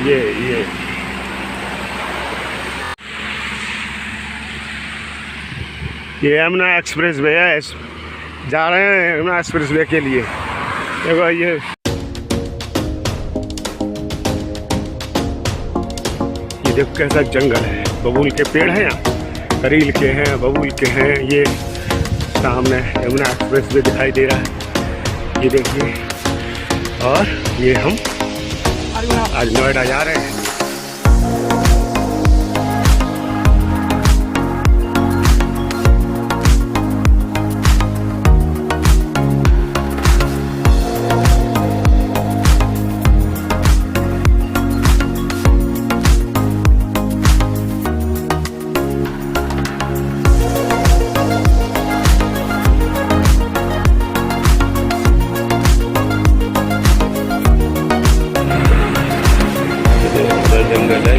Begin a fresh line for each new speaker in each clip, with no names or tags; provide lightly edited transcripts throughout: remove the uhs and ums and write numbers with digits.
ये Yamuna express way है, जा रहे हैं यमुना एक्सप्रेस वे के लिए। देखो ये देखो कैसा जंगल है, बबूल के पेड़ हैं यहाँ, करील के हैं, बबूल के हैं। ये सामने यमुना एक्सप्रेस वे दिखाई दे रहा है, ये देखिए। और ये हम आज नोएडा जा रहे हैं। जंगल है।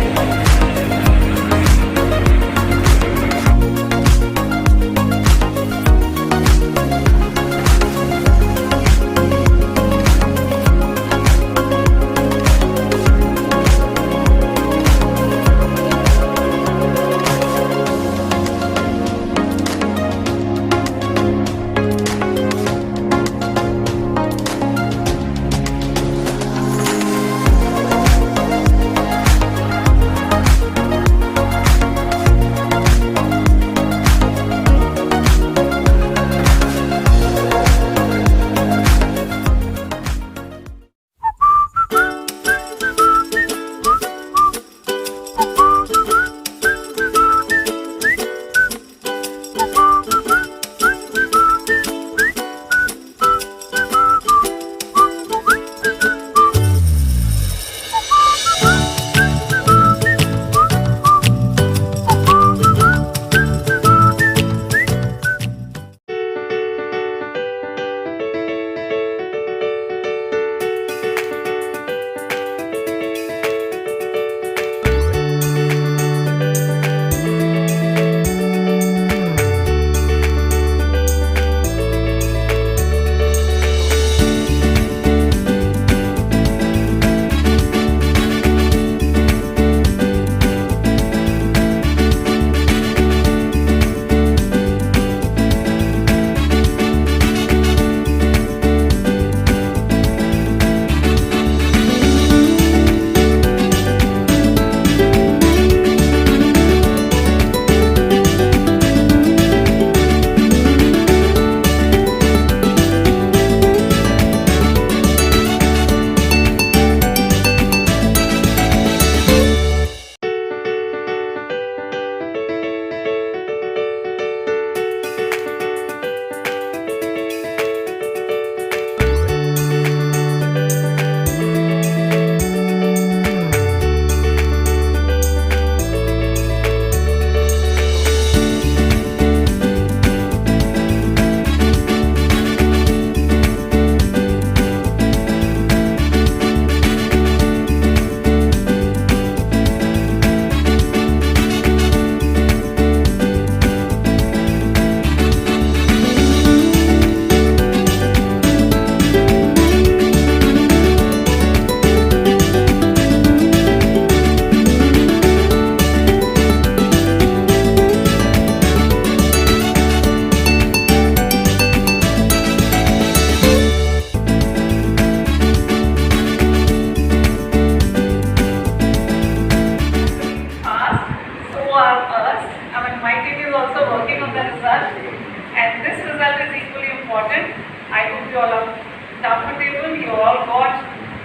comfortable. You all got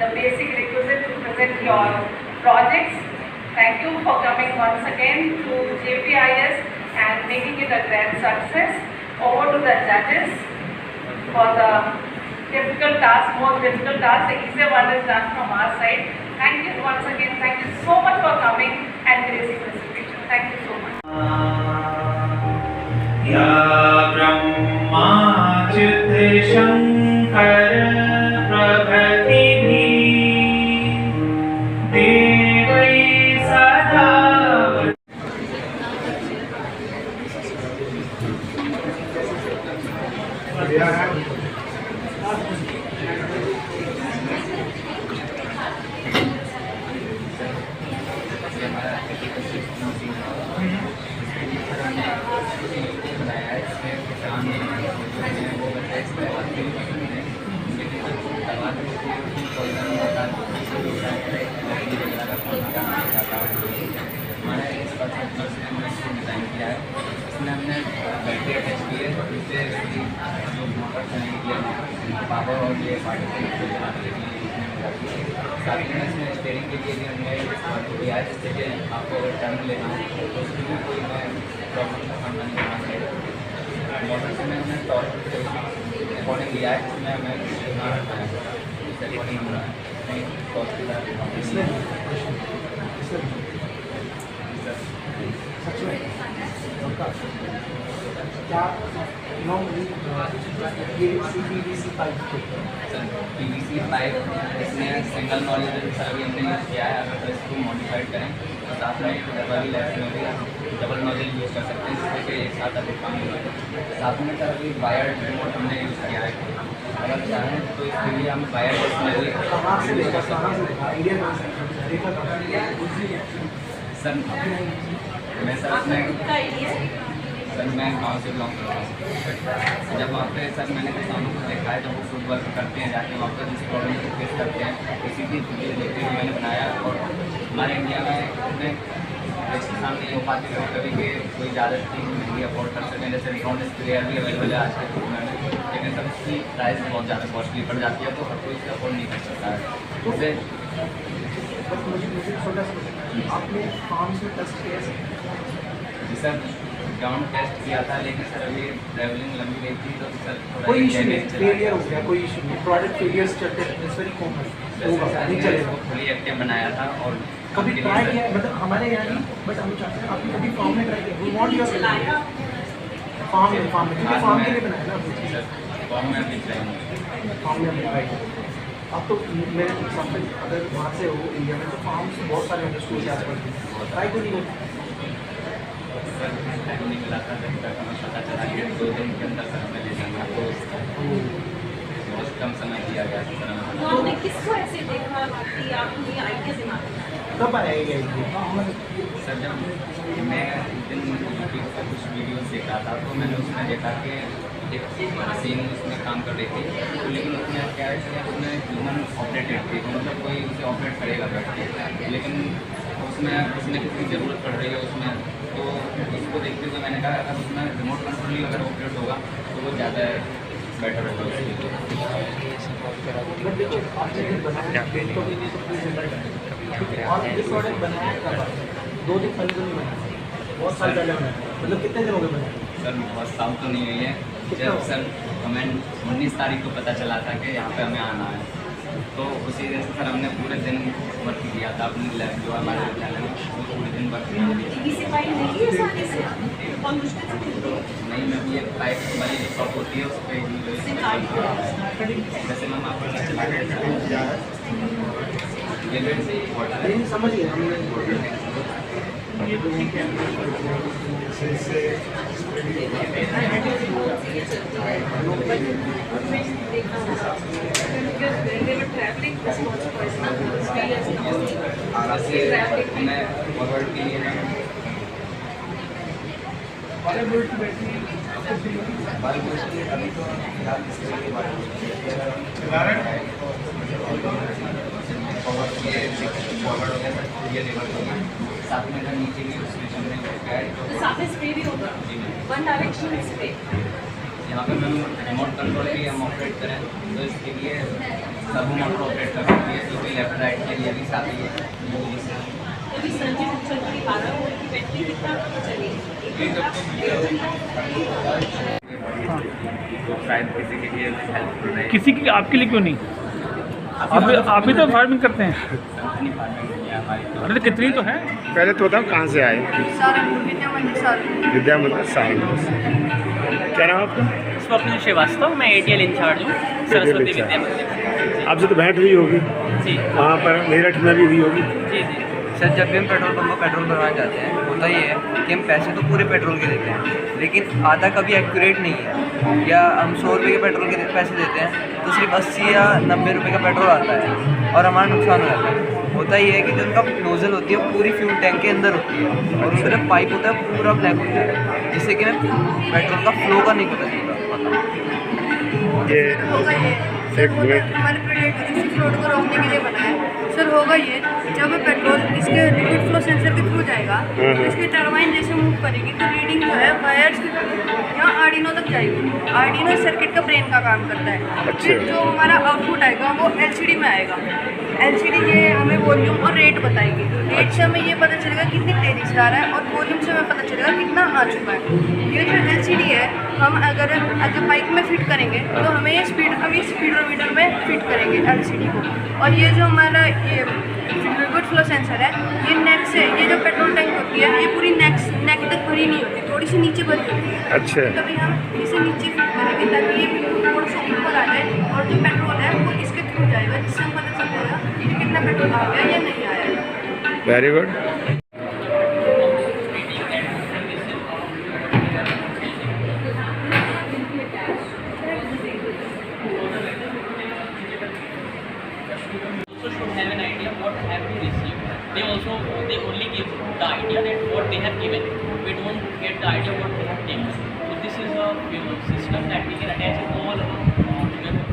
the basic requisite to present your projects. Thank you for coming once again to JPIS and making it a grand success. Over to the judges for the difficult task, most difficult task. The easier one is done from our side. Thank you once again. Thank you so much for coming and gracing this occasion. Thank you so much.
या ब्रह्मा चित्त शंकर प्रभृति देवै सदा
साथ में इसमें steering के लिए भी हमने रियायत जैसे कि आपको अगर टर्न लेना हो तो उसमें भी कोई मैं प्रॉब्लम का सामना नहीं करना चाहिए। मोटर से मैं हमने टॉर्क अकॉर्डिंग रियायत में हमें ना रखा है, उसके अकॉर्डिंग हम नहीं टॉर्क के साथ
क्या PVC पाइप
PVC पाइप इसमें सिंगल नॉलेज सर अभी हमने यूज़ किया है। अगर तो इसको मॉडिफाइड करें तो साथ में डबल लैब्स में भी डबल नॉलेज यूज़ कर सकते हैं, जिससे कि एक साथ अधिक काम होगा। साथ में सर अभी वायर्ड रिमोट हमने यूज़ किया है। अगर चाहें तो इसके लिए हम वायर्ड में भी यूज़ कर सकते हैं। सर मैं सर इसमें सर मैं गाँव से बिलोंग करता हूँ। जब वहाँ पे सर मैंने किसानों को देखा है जब वो फूड वर्क करते हैं जाके वहाँ पर जिस प्रॉब्लम को फेस करते हैं, इसी की वीडियो देखते हुए मैंने बनाया। और हमारे इंडिया में इतने किसान नहीं हो पाते कभी कि कोई ज़्यादा चीज़ महंगी अफोर्ड कर सकें, जैसे ड्रोन स्प्रेयर भी अवेलेबल है आज के समय में, लेकिन सर उसकी प्राइस बहुत ज़्यादा कॉस्टली पड़ जाती है, तो हर कोई इसे अफोर्ड नहीं कर सकता है। उससे
मुझे छोटा सा आपने फार्म से टेस्ट किया
जी सर ग्राउंड टेस्ट किया था, लेकिन सर अभी ट्रैवलिंग लंबी गई थी तो सर थोड़ा
कोई इशू नहीं, फेलियर हो गया, कोई इशू नहीं, प्रोडक्ट फेलियर्स चलते हैं, इट्स वेरी कॉमन, होगा नहीं चलेगा।
फुली एक्टिव बनाया था और
कभी ट्राई किया मतलब हमारे यहाँ नहीं, बट हम चाहते हैं आपने कभी फॉर्म में ट्राई किया, वी वांट योर फॉर्म में क्योंकि फॉर्म के लिए बनाया ना
फॉर्म में भी चाहिए।
फॉर्म में हमने ट्राई किया। अब तो मेरे एग्जाम्पल अगर वहाँ से हो इंडिया में तो फार्म्स बहुत सारे होंगे स्कूल के आसपास भी, ट्राई तो नहीं होता।
सर टाइम नहीं मिला था, जब तक हमें पता चला कि 2 दिन के अंदर सर हमें ले जाना, तो बहुत कम समय दिया गया था सर हमें।
तो आपने किसको ऐसे देखा कि आपको ये आइडिया दिमाग में आया?
कब आएगा ये?
सर जब मैं उस दिन यूट्यूब पर कुछ वीडियोस देख रहा था तो मैंने उसमें देखा कि एक मशीन उसमें काम कर रही थी, तो लेकिन उसमें क्या है कि उसमें ह्यूमन ऑपरेटेड थी, तो मतलब कोई उसे ऑपरेट करेगा बैठ के, लेकिन उसमें किसी ज़रूरत पड़ रही है उसमें, तो इसको देखते हुए मैंने कहा अगर उसमें रिमोट कंट्रोल ही अगर ऑपरेट होगा तो वो ज़्यादा बेटर होगा उसके लिए।
और ये प्रोडक्ट बनाया कब? 2 दिन पहले तो नहीं बनाया, बहुत साल पहले बनाया, मतलब कितने दिन हो गए बनाया?
सर बहुत साल तो नहीं हुई है, जब सर हमें 19 तारीख को पता चला था कि यहाँ पे हमें आना है, तो उसी दिन से सर हमने पूरे दिन वर्क किया था अपनी लैब जो हमारे विद्यालय में, वो पूरे दिन वर्क किया। नहीं मैं भी एक पाइप वाली जो शॉप होती है उस पर जैसे मैम आपको चला गया
नहीं समझ गए हमने
मैं फॉरवर्ड के लिए अभी तो फिलहाल फॉरवर्ड हो गया सर, ये लेवल हो गया, साथ में अगर नीचे भी स्टेशन में
साथ में स्प्रे भी होगा, वन डायरेक्शनल स्प्रे।
यहाँ पे मैम रिमोट कंट्रोल भी हम ऑपरेट करें तो इसके लिए सब मोटर ऑपरेट कर सकती है, जो कि लेफ्ट राइट के लिए भी साथ ही है।
अभी सर्जिट चल रही 12 वोल्ट की बैटरी कितना चलेगी?
तो शायद किसी के लिए हेल्पफुल रहे।
किसी की आपके लिए क्यों नहीं? आप भी तो फार्मिंग करते हैं।
अपनी फार्मिंग है हमारी तो।
अरे तो कितनी तो है।
पहले तो बताओ कहाँ से आए? विद्या मंदिर साहिब। क्या नाम आपका?
स्वप्निल श्रीवास्तव, मैं ATL इंचार्ज हूँ सरस्वती
अच्छा।
विद्या मंदिर।
आपसे तो भेंट हुई होगी
जी
वहाँ पर, मेरठ में भी हुई होगी।
जी जी।
सर जब भी हम पेट्रोल पंप पर पेट्रोल भरवाने जाते हैं होता ये है कि हम पैसे तो पूरे पेट्रोल के देते हैं, लेकिन आधा कभी एक्यूरेट नहीं है, या हम 100 रुपये के पेट्रोल के पैसे देते हैं तो सिर्फ 80 या 90 रुपये का पेट्रोल आता है और हमारा नुकसान हो जाता है। होता ये है कि जो उनका नोज़ल होती है वो पूरी फ्यूल टैंक के अंदर होती है और उनका जो पाइप होता है पूरा ब्लैक होता है, जिससे कि पेट्रोल का फ्लो का नहीं पता चलता।
ये एक मिनट,
हमारे प्रोजेक्ट इसी फ्लोट को रोकने के लिए बना है। सर होगा ये, जब पेट्रोल इसके लिक्विड फ्लो सेंसर के थ्रू जाएगा तो इसकी टरबाइन जैसे मूव करेगी तो रीडिंग जो है वायर्स यहाँ आर्डिनो तक जाएगी। आर्डिनो सर्किट का ब्रेन का काम करता है। फिर जो हमारा आउटपुट आएगा वो एलसीडी में आएगा। एलसीडी ये हमें वॉल्यूम और रेट बताएगी। रेट से हमें ये पता चलेगा कितनी तेज़ी से आ रहा है और वॉल्यूम से हमें पता चलेगा कितना आ चुका है। ये जो एलसीडी है हम अगर बाइक में फिट करेंगे तो हमें ये स्पीडोमीटर में फिट करेंगे एलसीडी को। और ये जो हमारा ये लिक्विड फ्लो सेंसर है ये नेक से, ये जो पेट्रोल टैंक होती है ये पूरी नेक तक भरी नहीं होती, थोड़ी सी नीचे भरी होती है।
अच्छा।
तभी हम इसे नीचे फिट करेंगे ताकि ये थोड़ा सा ऊपर आ जाए और जो पेट्रोल है वो इसके थ्रू जाएगा, जिससे हम पता चल जाएगा कि कितना पेट्रोल आ गया या नहीं आया।
Very good.
also should have an idea what have we received. They only give the idea that what they have given. We don't get the idea what they have taken. So this is a system that we can attach it all together.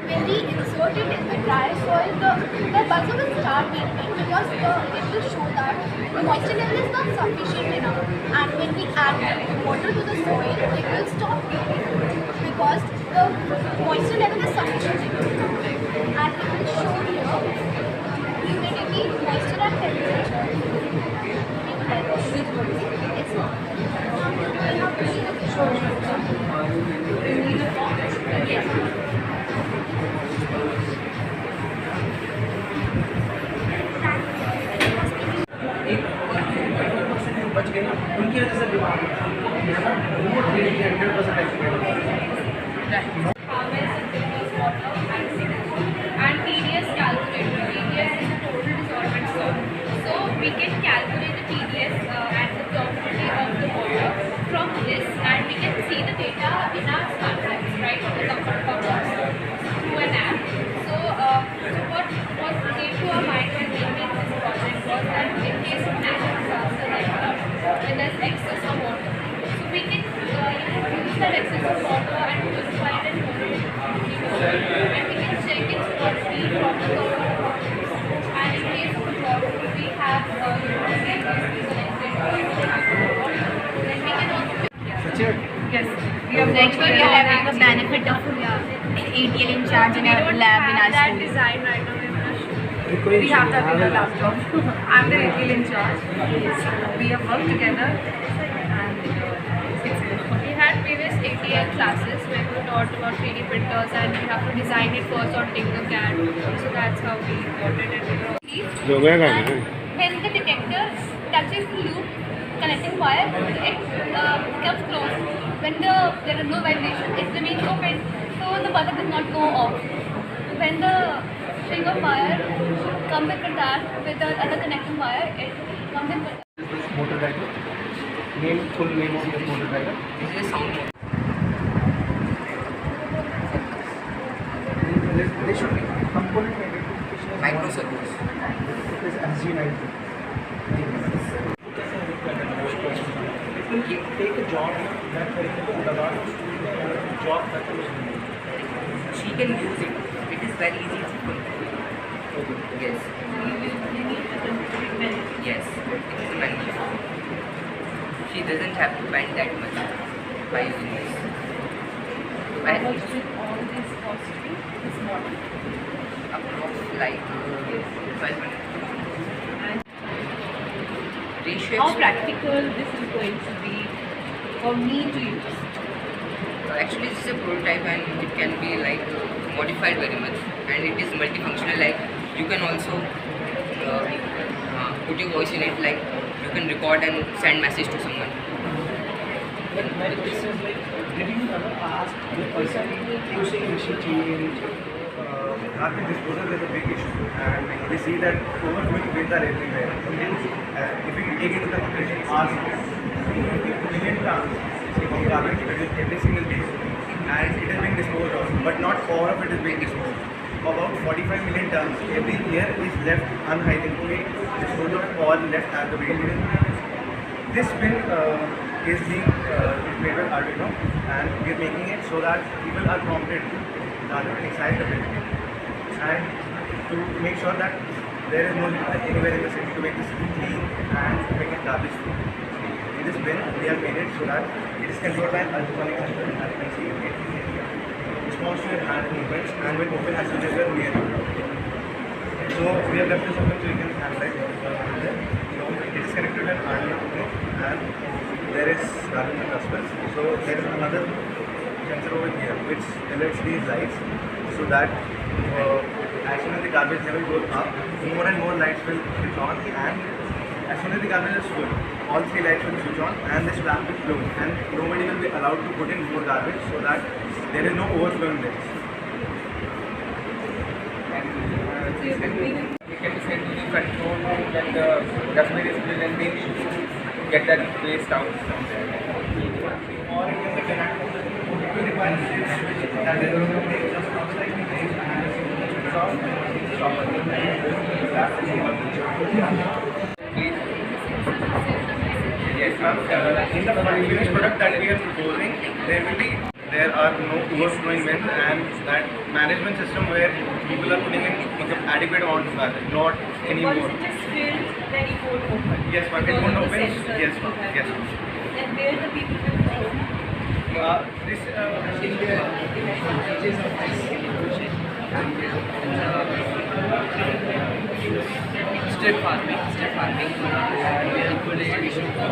When we insert it in the dry soil, the buzzer will start beeping because it will show that the moisture level is not sufficient enough. And when we add water to the soil, it will stop beeping because the moisture level is sufficient enough. And it will show here humidity, moisture and temperature. It's not. Yes.
बच गए उनकी वजह से बीमार वो 100%
And TDS calculator. TDS is the total dissolvent salt. So we can calculate the TDS and the turbidity of the water from this, and we can see the data in our smartphones, right, from the comfort of our through an app. So what came to our mind when making this project was that in case of natural disaster like when there's excess of water, so we can use that excess of water and purify it and and we can check its quality from the government. And in case of water, we have then we can also
Yes.
next we are having the benefit of ATL in charge in our lab in our
that
school.
design right now in our school. We have that in our laptop. I'm the ATL in charge. So we have worked together and we had previous ATL classes where we were taught about 3D printers and we have to design it first on Tinkercad. So that's how we got it.
जो मैं कहना है
When the detector touches the loop connecting wire, it becomes closed. When there is no vibration, it remains open, so the buzzer does not go off. When the string of wire comes in contact with the other connecting wire, it comes in contact.
motor driver name, full name of this motor driver.
This is sound.
They should be component identification
Microservice.
It is SG90. You take a job that job that
She can use it. It is very easy to configure. Yes. Yes. It is manual. She doesn't have to bend that much by using this. And
all this costly this model.
approx like 1200. Reshape.
How practical this is going to be for me to use?
Actually, this is a prototype and it can be like modified very much, and it is multifunctional. Like you can also put your voice in it. Like you can record and send message to someone.
But my question is like, did you ever ask the person using machine change?
Garbage disposal is a big issue, and we see that overflowing bins are everywhere. If we take into consideration our 50 million tons of garbage produced every single day, and it is being disposed of, but not all of it is being disposed. About 45 million tons every year is left unhygienically disposed of or left at the waste. This bin is being made with Arduino, and we are making it so that people are prompted rather than inside the bin and to make sure that there is no litter anywhere in the city, to make the city clean and make it garbage free. In this bin, we have made it so that it is controlled by an ultrasonic sensor, as you can see it responds to your hand movements, and when open has to deliver near you. So we have left this open so you can have that. So it is connected to an Arduino Uno, and there is garbage clusters. So there is another sensor over here which alerts these lights so that as soon as the garbage level goes up, more and more lights will switch on, and as soon as the garbage is full, all 3 lights will switch on and this lamp will close, and nobody will be allowed to put in more garbage so that there is no overflowing bins.
We can simply control that the dustbin is filled and we get that waste out from there.
Or it can be connected to the device that is going to make just outside the place and switch off and stop Yes, in the finished product that we are proposing, there are no overflowing bins, and that management system where people are putting in adequate amount of garbage, not anymore.
Once it is filled, then it won't open.
Yes, but it won't open. Yes, ma'am. Yes, ma'am.
Then where the people will go?
This
Strip farming, we have good education for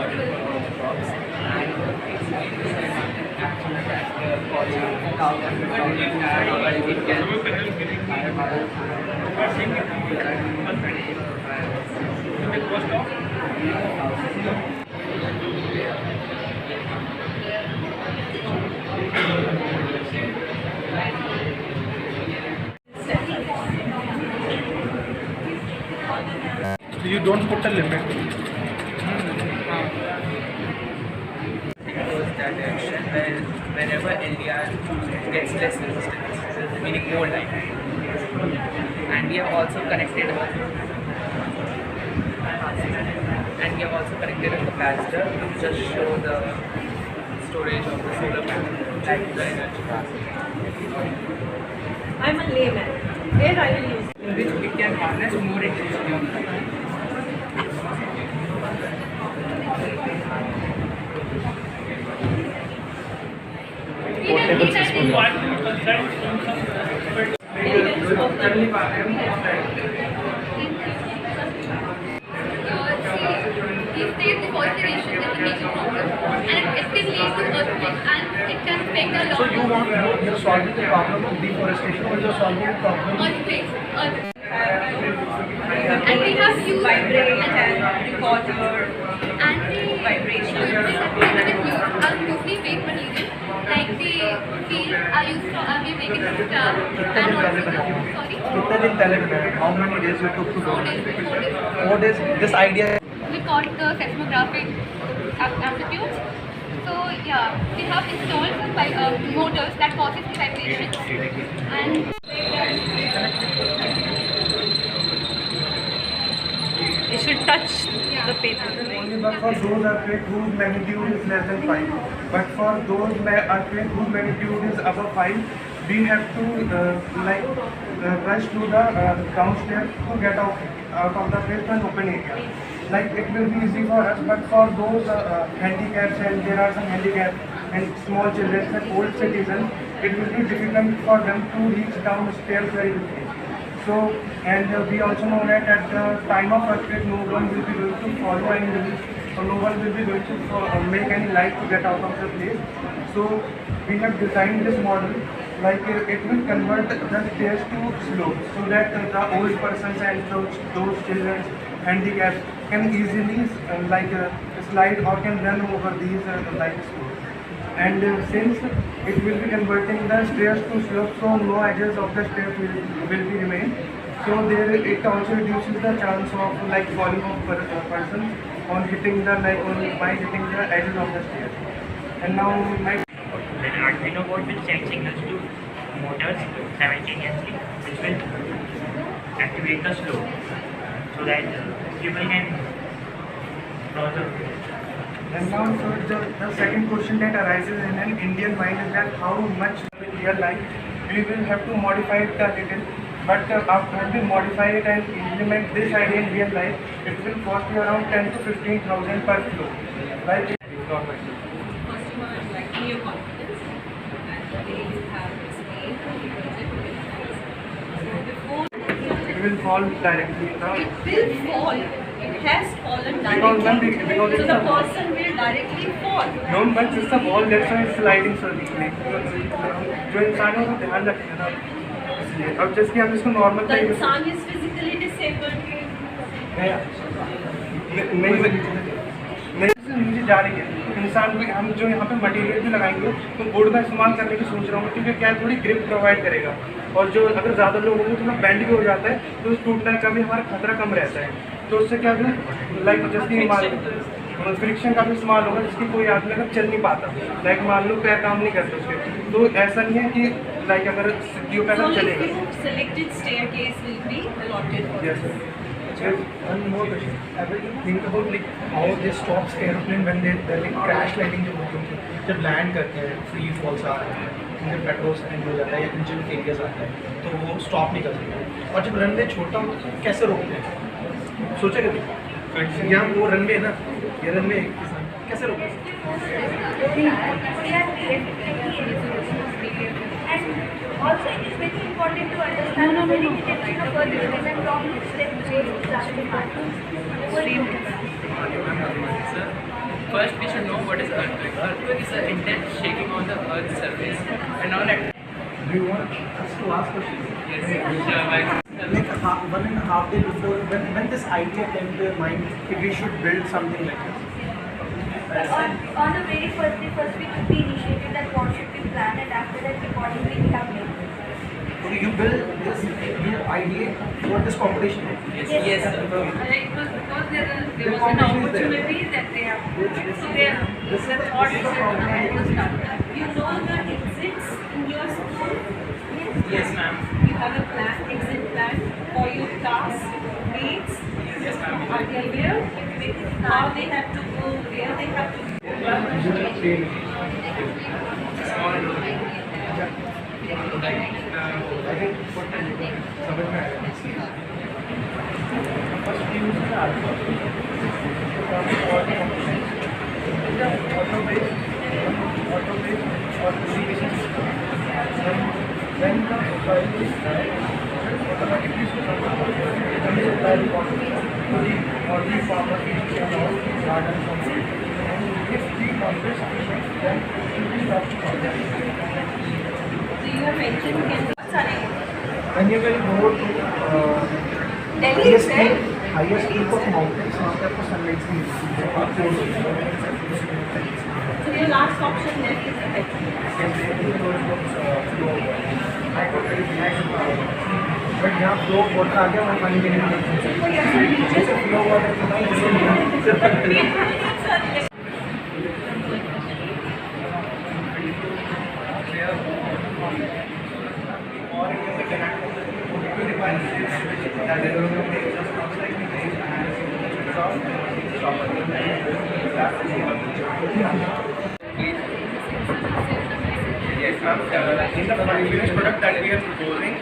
crops and
You don't put a limit.
goes that direction whenever LDR gets less resistance, meaning more light. And we have also connected a capacitor to just show the storage of the solar panel, like the energy passing.
I'm a layman. Where I will use?
In which it can harness more electricity on the line.
If there is deforestation, then it makes a problem, and it can lead to earthquakes, and it can affect a lot.
So you want you're solving the problem of deforestation, or you're solving the problem?
Earthquakes. And we have used
Vibrate and recorder.
and the
Vibration.
equipment that we use are mostly fake material. Like the field are used from, we make it from tar, and also sorry.
कितने दिन पहले बनाया? How many days you took to do
4
it?
days.
4 days. This idea.
We caught the seismographic amplitudes. So yeah, we have installed some motors that causes the vibrations, and
It should touch the paper.
Only but for those earthquakes whose magnitude is less than 5. But for those earthquakes whose magnitude is above 5, we have to rush to the downstairs to get out of the place to an open area. Like it will be easy for us, but for those handicaps, and there are some handicaps and small children and old citizens, it will be difficult for them to reach downstairs very quickly. So, and we also know that at the time of earthquake, no one will be going to follow any rules, or no one will be going to make any light to get out of the place. So, we have designed this model like it will convert the stairs to slopes, so that the old persons and those children handicapped can easily slide or can run over these slopes. And since it will be converting the stairs to slopes, so no edges of the stairs will be remain. So there it also reduces the chance of falling of persons on hitting the by hitting the edges of the stairs. And now
Then Arduino board will send signals to motors simultaneously, which will activate the slope so that people can cross the road.
And now, so the second question that arises in an Indian mind is that how much in real life we will have to modify it a little But when we modify it and implement this idea in real life, it will cost you around 10 to 15,000 per flow. Right?
First of all, I'd like to your confidence and they have explained the project.
It will fall directly now.
It will fall. It has fallen directly. So the person will directly fall.
No, but it's a wall, that's why it's sliding so deeply. जो इंसानों को ध्यान रखें ना, इसलिए अब जैसे कि हम इसको नॉर्मल
The
तरीके से
insan is physically disabled.
नहीं नीचे जा रही है इंसान भी। हम जो यहाँ पे मटेरियल भी लगाएंगे तो बोर्ड का इस्तेमाल करने की सोच रहा हूँ, क्योंकि क्या है, थोड़ी ग्रिप प्रोवाइड करेगा और जो अगर ज़्यादा लोग होंगे थोड़ा बेंड भी हो जाता है तो टूटने का भी हमारा खतरा कम रहता है। तो उससे क्या है, लाइक जैसे फ्रिक्शन का भी इस्तेमाल होगा, जिसकी कोई आदमी अगर चल नहीं पाता, लाइक मान लो पैर काम नहीं करते उसके, तो ऐसा नहीं है कि लाइक अगर सीढ़ियों पे अगर चलेगा।
Selected staircase will be allotted for
Yes,
this.
sir.
One more question. Have you think about like how this stops aeroplane when they like crash landing जो होती है, जब लैंड करते हैं फ्री फॉल्स आ रहे हैं, उनके पेट्रोल एंड हो जाता है या इंजन फेलियर्स आता है तो वो स्टॉप नहीं कर सकते, और जब रनवे छोटा हो तो कैसे रोकते हैं? सोचे कभी? यहाँ वो रनवे है ना, ये रनवे कैसे रोकते हैं?
Also, it is very important to understand the very detection of earth element from which they
First, we should know what is earthquake. Earthquake is an intense shaking on the earth's surface and all that.
Do you want us to ask questions?
Yes, sure, bye.
Like 1.5 days before, when this idea came to your mind, that we should build something like this.
On the very first day, first we took the initiative that what should be planned, and after that accordingly we have made.
So you build this idea for this competition.
Yes,
Yes,
yes.
sir.
It was because there was an opportunity that they have. So they have the thought is that you know the exits in your school.
Yes, ma'am.
You have a plan, exit plan for your class mates.
Yes, ma'am.
Are they aware? How they have to go, where they have to go. So you have mentioned
When you will go to
Delhi is there?
highest peak of mountains, वहाँ पे आपको sunlight भी मिलती है।
So your last option left is ahead.
But यहाँ flow water आ गया, वहाँ पानी देने की flow water
Yes, ma'am.
In the finished product that we are proposing,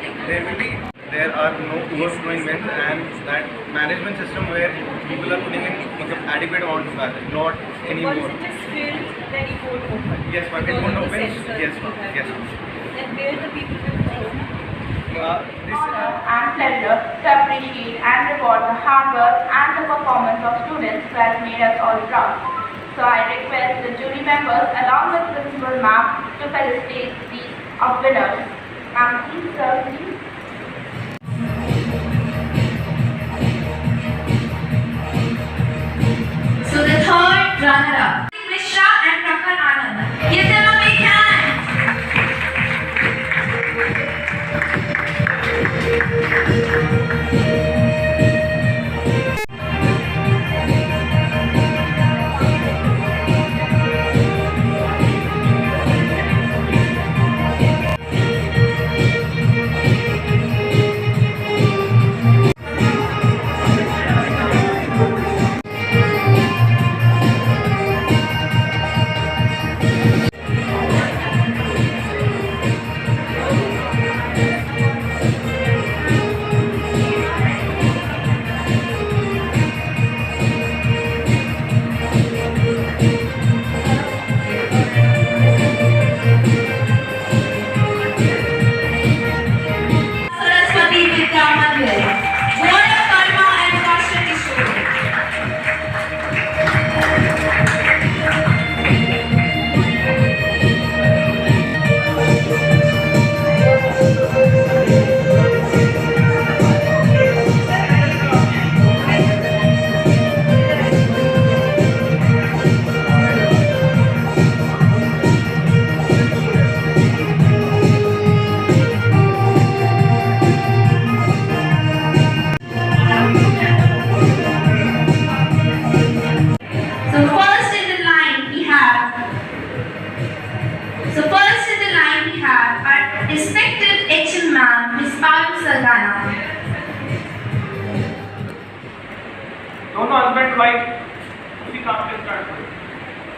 there are no overflowing winds and that management system where people are putting in adequate amount of water, not anymore.
Once it is filled, then it won't open.
Yes, but it won't open. Yes, ma'am. Yes, ma'am.
Then where the people will go.
Honor and pleasure to appreciate and reward the hard work and the performance of students who has made us all proud. So I request the jury members along with Principal Ma'am to felicitate the winners. Ma'am, please serve me.
So the third runner-up, Mishra and Prakhar Anand. Give them a big hand.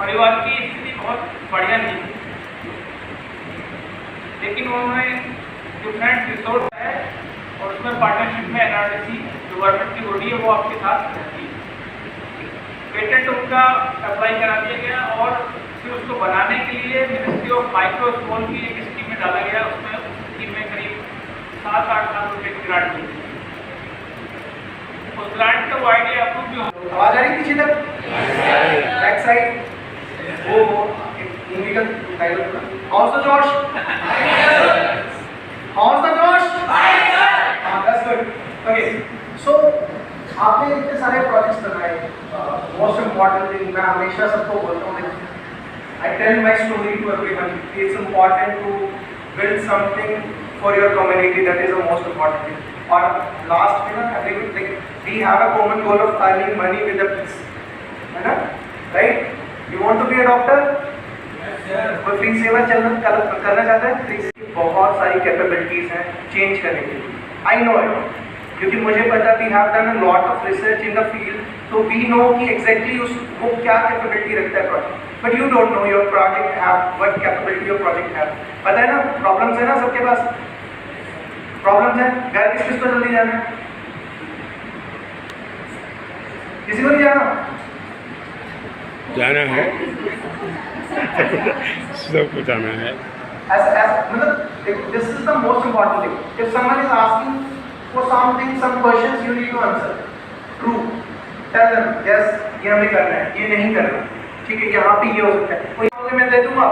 परिवार की स्थिति बहुत बढ़िया नहीं थी, लेकिन उन्होंने different resource है और उसमें पार्टनरशिप में NRDC जो गवर्नमेंट की बॉडी है वो आपके साथ रहती है। पेटेंट उनका अप्लाई करा दिया गया और फिर उसको बनाने के लिए मिनिस्ट्री ऑफ माइक्रो स्मॉल की एक स्कीम में डाला गया। उसमें उस स्कीम में करीब 7-8 लाख रुपये की ग्रांट मिली। उस ग्रांट का वो आइडिया अप्रूव भी हो।
आवाज आ रही पीछे तक? बैक साइड वो मूवी का title horse the Josh, horse the Josh. हाँ, दैट्स गुड। ओके, सो आपने इतने सारे प्रोजेक्ट्स बनाए। मोस्ट इम्पॉर्टेंट थिंग मैं हमेशा सबको बोलता हूँ, I tell my story to everyone, it's important to build something for your community, that is the most important thing. और लास्ट में ना everyone we have a common goal of earning money with a peace, है ना? Right? You want to be a doctor? कोई free सेवा करना चाहता है? फ्री से बहुत सारी कैपेबिलिटीज हैं चेंज करने के लिए। आई नो इट, क्योंकि मुझे पता we have done a lot of research in the field, तो वी नो कि एग्जैक्टली वो क्या कैपेबिलिटी रखता है project. But you don't know your project have what capability your project have. पता है ना, प्रॉब्लम्स है ना सबके पास, प्रॉब्लम्स है। घर किस को जल्दी जाना है? किसी को नहीं
जाना है सबको जाना है।
मतलब this is the most important thing. If someone is asking for something, some questions, you need to answer. True. Tell them yes, ये हमें करना है, ये नहीं करना, ठीक है? यहाँ पे ये हो सकता है, कोई होगा मैं दे दूँगा।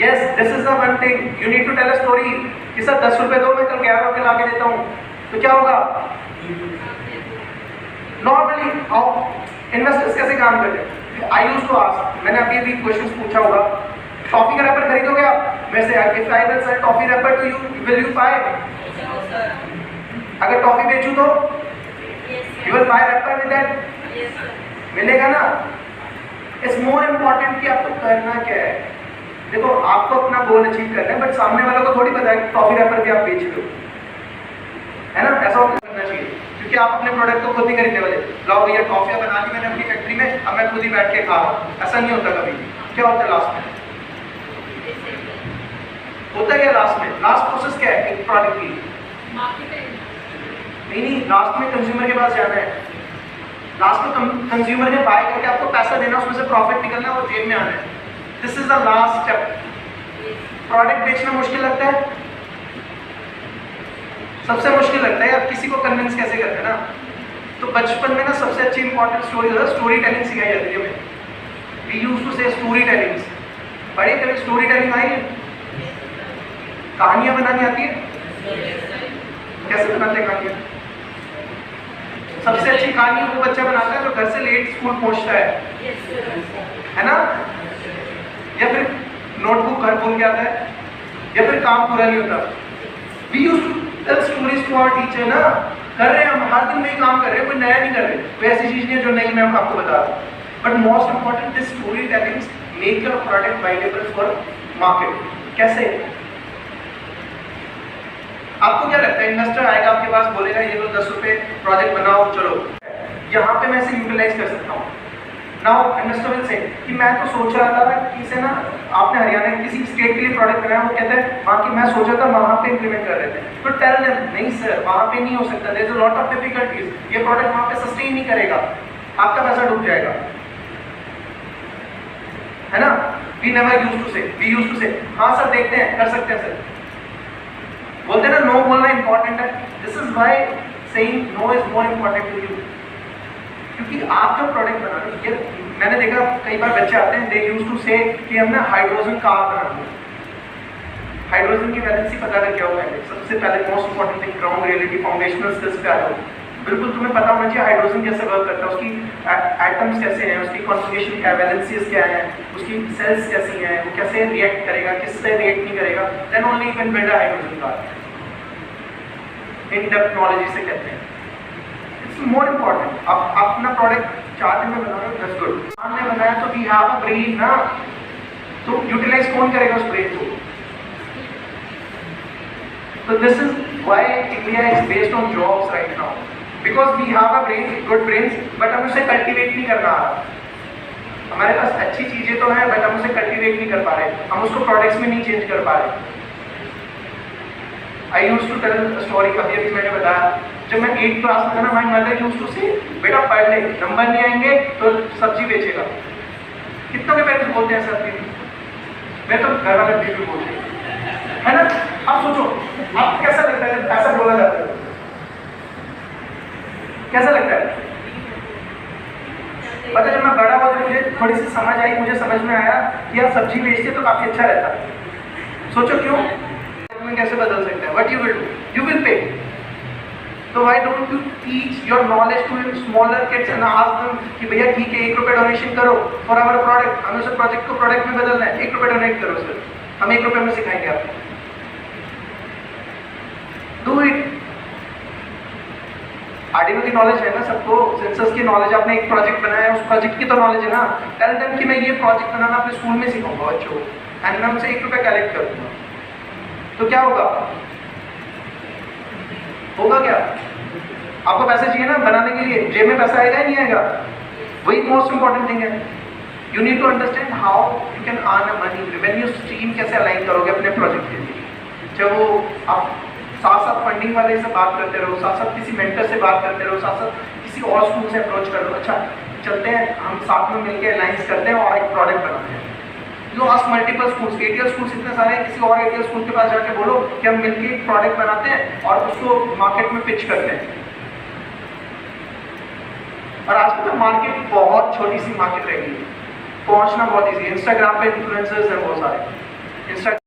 Yes, this is the one thing. You need to tell a story. कि सर 10 रुपये दो, मैं कल 11 रुपये ला के देता हूँ, तो क्या होगा? नॉर्मली इन्वेस्टर्स कैसे काम करते हैं? आई यूज्ड टू आस्क, मैंने अभी क्वेश्चंस पूछा होगा, टॉफी का रैपर खरीदोगे आप? मैं say if I will sell toffee wrapper to you, will you buy? अगर टॉफी बेचूं तो you will buy wrapper with that? मिलेगा ना? इट्स मोर इम्पोर्टेंट कि आपको करना क्या है। देखो, आपको अपना गोल अचीव करना है, बट सामने वालों को थोड़ी पता है कि टॉफी रैपर भी आप बेच रहे हो, है ना? ऐसा करना चाहिए, क्योंकि आप अपने प्रोडक्ट को खुद ही खरीदने वाले। लाओ भैया टॉफियाँ बना ली मैंने अपनी फैक्ट्री में, अब मैं खुद ही बैठ के खा रहा हूँ, ऐसा नहीं होता कभी। क्या होता है लास्ट में? होता क्या लास्ट में? लास्ट प्रोसेस क्या है एक प्रोडक्ट की? नहीं, लास्ट में कंज्यूमर के पास जाना है। लास्ट में कंज्यूमर ने बाय करके आपको पैसा देना, उसमें से प्रॉफिट निकलना, वो जेब में आना है। This is the last step. Product बेचना मुश्किल लगता है, सबसे मुश्किल लगता है यार, किसी को कन्विंस कैसे करते हैं ना। तो बचपन में ना सबसे अच्छी इंपॉर्टेंट स्टोरी टेलिंग सिखाई जाती है हमें। वी यूज्ड टू से स्टोरी टेलिंग। बड़े कभी स्टोरी टेलिंग आई है? कहानियां बनानी आती है? कैसे बनाते हैं कहानियां? सबसे अच्छी कहानी वो बच्चा बनाता है जो घर से लेट स्कूल पहुंचता है ना? या फिर नोटबुक घर भूल के आता है, या फिर काम पूरा नहीं होता। We used to tell stories to our teacher ना। कर रहे हैं हम, हर दिन वही काम कर रहे हैं, कोई नया नहीं कर रहे, कोई ऐसी चीज़ नहीं है जो नहीं मैं आपको बता रहा हूँ। But most important this story tellings make your product available for market. कैसे? आपको क्या लगता है, इन्वेस्टर आएगा आपके पास, बोलेगा ये लो 10 रुपये, प्रोजेक्ट बनाओ, चलो। यहाँ पे मैं इसे यूटिलाइज कर सकता हूँ। नाउ इन्वेस्टर विल से कि मैं तो सोच रहा था कि इसे ना, आपने हरियाणा के किसी स्टेट के लिए प्रोडक्ट बनाया, वो कहता है वहाँ की, मैं सोचा था वहाँ पे इंप्लीमेंट कर रहे थे। तो टेल देम नहीं सर, वहाँ पे नहीं हो सकता, there is a lot of difficulties, ये प्रोडक्ट वहाँ पे सस्टेन नहीं करेगा, आपका पैसा डूब जाएगा, है ना? वी नेवर यूज्ड टू से, वी यूज्ड टू से हाँ सर देखते हैं, कर सकते हैं सर। बोलते हैं ना, नो बोलना इंपॉर्टेंट है। This is why saying no is more important to you, क्योंकि आप जो प्रोडक्ट बना रहे हो, ये मैंने देखा कई बार बच्चे आते हैं, दे यूज्ड टू से कि हम ना हाइड्रोजन कार बनाते हैं। हाइड्रोजन की वैलेंसी पता कर क्या होगा है? सबसे पहले most important thing, ground reality foundational skills पे आ जाओ। बिल्कुल तुम्हें पता होना चाहिए हाइड्रोजन कैसे वर्क करता है, उसकी एटम्स कैसे हैं, उसकी कॉन्फ़िगरेशन क्या है, वैलेंसीज क्या है, उसकी सेल्स कैसी हैं, वो कैसे रिएक्ट करेगा, किससे रिएक्ट नहीं करेगा, then only you can build a hydrogen car. In depth knowledge से कहते हैं। It's more important. आप अपना प्रोडक्ट 4 दिन में बना रहे हो, दैट्स गुड। हमने बनाया तो वी हैव अ ब्रेन ना, तो यूटिलाइज कौन करेगा उस ब्रेन को? तो this is why India is based on jobs right now.
Because we have a brain, good brains, but हम उसे कल्टिवेट नहीं करना आ रहा। हमारे पास अच्छी चीजें तो हैं, बट हम उसे कल्टिवेट नहीं कर पा रहे, हम उसको प्रोडक्ट्स में नहीं चेंज कर पा रहे। आई यूज टू टेल स्टोरी, अभी मैंने बताया, जब मैं 8th क्लास में था ना, माई मदर यूज टू से, बेटा पढ़ ले, नंबर नहीं आएंगे तो सब्जी बेचेगा। कितनों के पेरेंट्स बोलते हैं सब्जी, मैं तो घर वाले भी बोलते हैं, है ना। अब सोचो, अब कैसा लगता है जब ऐसा बोला जाता है, कैसा लगता है? पता जब मैं बड़ा हुआ तो मुझे थोड़ी सी समझ आई, मुझे समझ में आया कि यार सब्जी बेचते तो काफी अच्छा रहता। सोचो क्यों, कैसे बदल सकता है? What you will do, you will pay. तो why don't you teach your knowledge to smaller kids and ask them कि भैया ठीक है 1 रुपये डोनेशन करो फॉर आवर प्रोडक्ट, हमें उस प्रोजेक्ट को प्रोडक्ट में बदलना है, 1 रुपये डोनेट करो सर, हम 1 रुपये में सिखाएंगे आपको। Do it. आर्डिनो की नॉलेज है ना सबको, सेंसस की नॉलेज, आपने एक प्रोजेक्ट बनाया उस प्रोजेक्ट की तो नॉलेज है ना। टेल देम कि मैं ये प्रोजेक्ट बनाना अपने स्कूल में सिखाऊंगा बच्चों को, एंड मैं उनसे 1 रुपये कलेक्ट करूंगा, तो क्या होगा? होगा क्या? आपको पैसे चाहिए ना बनाने के लिए, जेब में पैसा आएगा या नहीं आएगा? वही मोस्ट इंपॉर्टेंट थिंग है। You need to understand how you can earn a money when you stream, कैसे अलाइन करोगे अपने प्रोजेक्ट के लिए। जब वो आप साथ साथ फंडिंग वाले से बात करते रहो, साथ साथ किसी मेंटर से बात करते रहो, साथ साथ किसी और स्कूल से अप्रोच कर लो, अच्छा चलते हैं हम साथ में मिलकर अलाइंस करते हैं और एक प्रोडक्ट बनाते हैं। You ask multiple schools, ATL schools इतने सारे हैं, किसी और ATL स्कूल के पास जाके बोलो कि हम मिलकर एक प्रोडक्ट बनाते हैं और उसको मार्केट में पिच करते हैं। और आजकल तो मार्केट बहुत छोटी सी मार्केट रह गई है, पहुंचना बहुत ईजी है। इंस्टाग्राम पे इन्फ्लुएंसर्स हैं बहुत सारे, इंस्टाग्राम